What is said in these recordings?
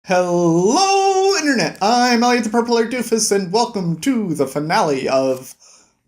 Hello, Internet! I'm Elliot the Purple Haired Doofus, and welcome to the finale of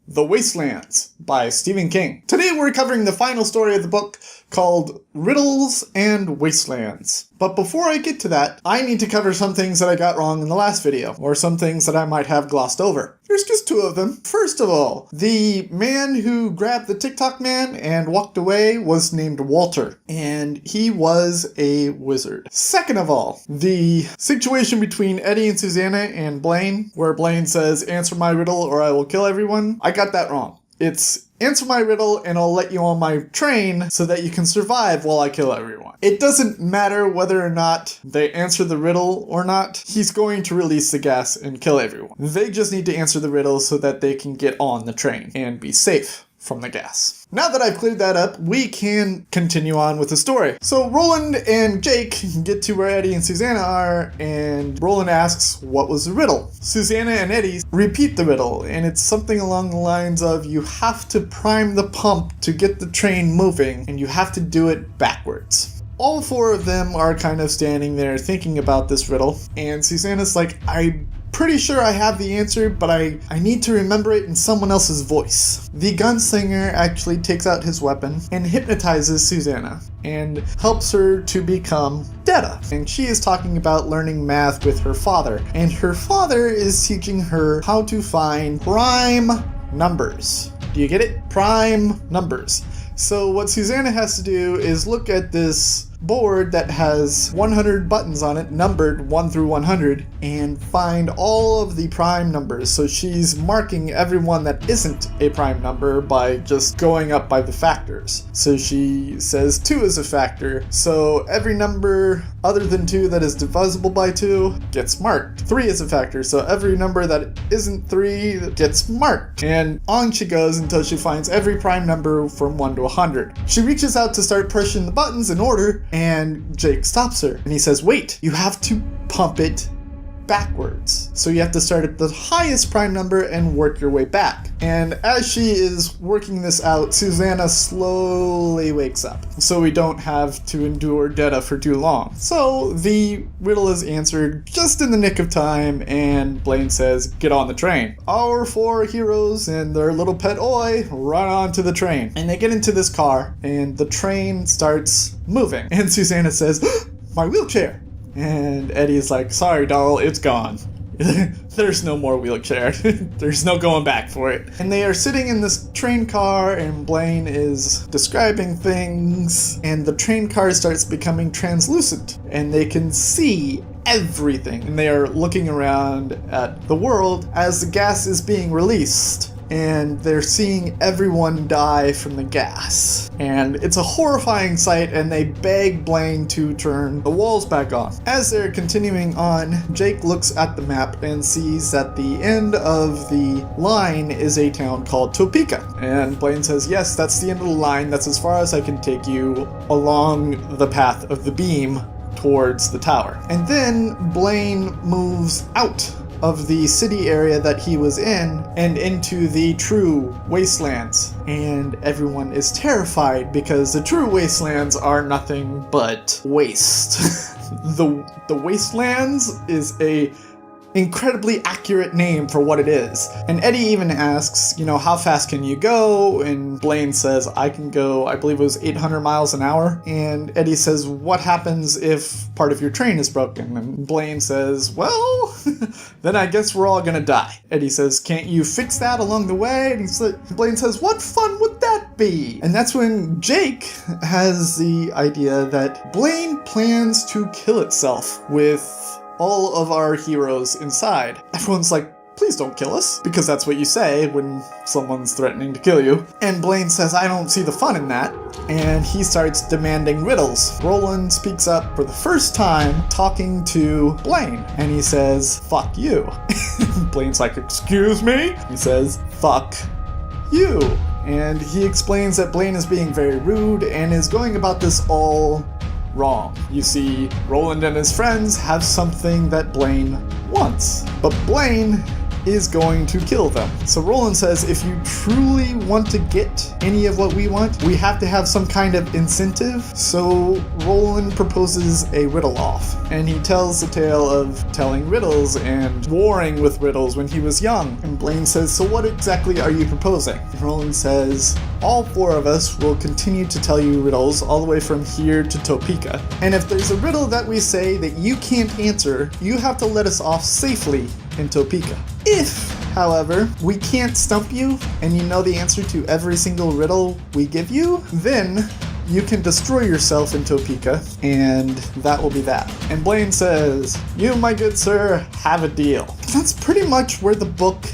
The Wastelands by Stephen King. Today we're covering the final story of the book called Riddles and Wastelands. But before I get to that, I need to cover some things that I got wrong in the last video, or some things that I might have glossed over. There's just two of them. First of all, the man who grabbed the TikTok man and walked away was named Walter, and he was a wizard. Second of all, the situation between Eddie and Susanna and Blaine, where Blaine says, "Answer my riddle or I will kill everyone," I got that wrong. It's answer my riddle and I'll let you on my train so that you can survive while I kill everyone. It doesn't matter whether or not they answer the riddle or not. He's going to release the gas and kill everyone. They just need to answer the riddle so that they can get on the train and be safe from the gas. Now that I've cleared that up, we can continue on with the story. So Roland and Jake get to where Eddie and Susanna are, and Roland asks, "What was the riddle?" Susanna and Eddie repeat the riddle, and it's something along the lines of, you have to prime the pump to get the train moving, and you have to do it backwards. All four of them are kind of standing there thinking about this riddle, and Susanna's like, "I'm pretty sure I have the answer, but I need to remember it in someone else's voice." The gunslinger actually takes out his weapon and hypnotizes Susanna and helps her to become Detta. And she is talking about learning math with her father, and her father is teaching her how to find prime numbers. Do you get it? Prime numbers. So what Susanna has to do is look at this board that has 100 buttons on it, numbered 1 through 100, and find all of the prime numbers. So she's marking every one that isn't a prime number by just going up by the factors. So she says 2 is a factor, so every number other than 2 that is divisible by 2 gets marked. 3 is a factor, so every number that isn't 3 gets marked. And on she goes until she finds every prime number from 1 to 100. She reaches out to start pushing the buttons in order, and Jake stops her, and he says, "Wait, you have to pump it backwards. So you have to start at the highest prime number and work your way back." And as she is working this out, Susanna slowly wakes up, so we don't have to endure Detta for too long. So the riddle is answered just in the nick of time, and Blaine says, "Get on the train." Our 4 heroes and their little pet Oi run onto the train, and they get into this car, and the train starts moving. And Susanna says, "My wheelchair." And Eddie's like, "Sorry, doll, it's gone. There's no more wheelchair. There's no going back for it." And they are sitting in this train car, and Blaine is describing things, and the train car starts becoming translucent, and they can see everything. And they are looking around at the world as the gas is being released, and they're seeing everyone die from the gas. And it's a horrifying sight, and they beg Blaine to turn the walls back on. As they're continuing on, Jake looks at the map and sees that the end of the line is a town called Topeka. And Blaine says, "Yes, that's the end of the line. That's as far as I can take you along the path of the beam towards the tower." And then Blaine moves out of the city area that he was in and into the true wastelands, and everyone is terrified because the true wastelands are nothing but waste. The wastelands is a incredibly accurate name for what it is. And Eddie even asks, "How fast can you go?" And Blaine says, "I can go, I believe it was 800 miles an hour. And Eddie says, "What happens if part of your train is broken?" And Blaine says, "Well, then I guess we're all gonna die." Eddie says, "Can't you fix that along the way?" And Blaine says, "What fun would that be?" And that's when Jake has the idea that Blaine plans to kill itself with all of our heroes inside. Everyone's like, "Please don't kill us," because that's what you say when someone's threatening to kill you. And Blaine says, "I don't see the fun in that." And he starts demanding riddles. Roland speaks up for the first time, talking to Blaine, and he says, "Fuck you." Blaine's like, "Excuse me?" He says, "Fuck you." And he explains that Blaine is being very rude and is going about this all wrong. You see, Roland and his friends have something that Blaine wants, but Blaine is going to kill them. So Roland says, if you truly want to get any of what we want, we have to have some kind of incentive. So Roland proposes a riddle off, and he tells the tale of telling riddles and warring with riddles when he was young. And Blaine says, so what exactly are you proposing? And Roland says, all 4 of us will continue to tell you riddles all the way from here to Topeka. And if there's a riddle that we say that you can't answer, you have to let us off safely in Topeka. If, however, we can't stump you and you know the answer to every single riddle we give you, then you can destroy yourself in Topeka, and that will be that. And Blaine says, you, my good sir, have a deal. That's pretty much where the book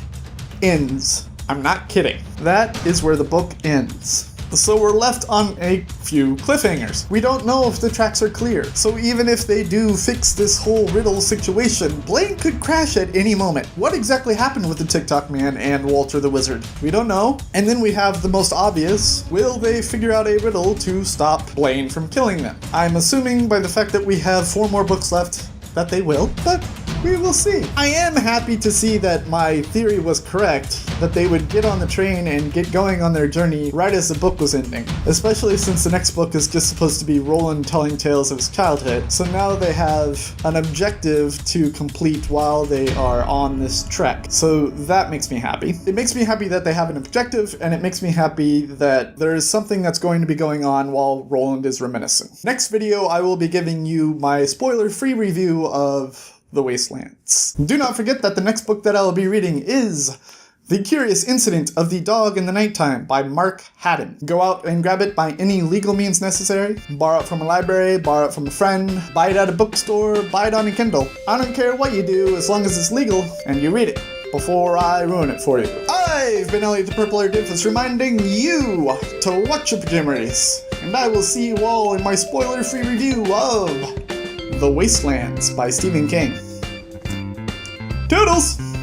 ends. I'm not kidding. That is where the book ends. So we're left on a few cliffhangers. We don't know if the tracks are clear. So even if they do fix this whole riddle situation, Blaine could crash at any moment. What exactly happened with the TikTok man and Walter the Wizard? We don't know. And then we have the most obvious. Will they figure out a riddle to stop Blaine from killing them? I'm assuming by the fact that we have 4 more books left that they will, but we will see. I am happy to see that my theory was correct, that they would get on the train and get going on their journey right as the book was ending, especially since the next book is just supposed to be Roland telling tales of his childhood. So now they have an objective to complete while they are on this trek. So that makes me happy. It makes me happy that they have an objective, and it makes me happy that there is something that's going to be going on while Roland is reminiscing. Next video, I will be giving you my spoiler-free review of The Wastelands. Do not forget that the next book that I will be reading is The Curious Incident of the Dog in the Nighttime by Mark Haddon. Go out and grab it by any legal means necessary. Borrow it from a library, borrow it from a friend, buy it at a bookstore, buy it on a Kindle. I don't care what you do as long as it's legal and you read it before I ruin it for you. I've been Elliot the Purple-Haired Doofus reminding you to watch your pajamas, and I will see you all in my spoiler-free review of The Wastelands by Stephen King. Toodles!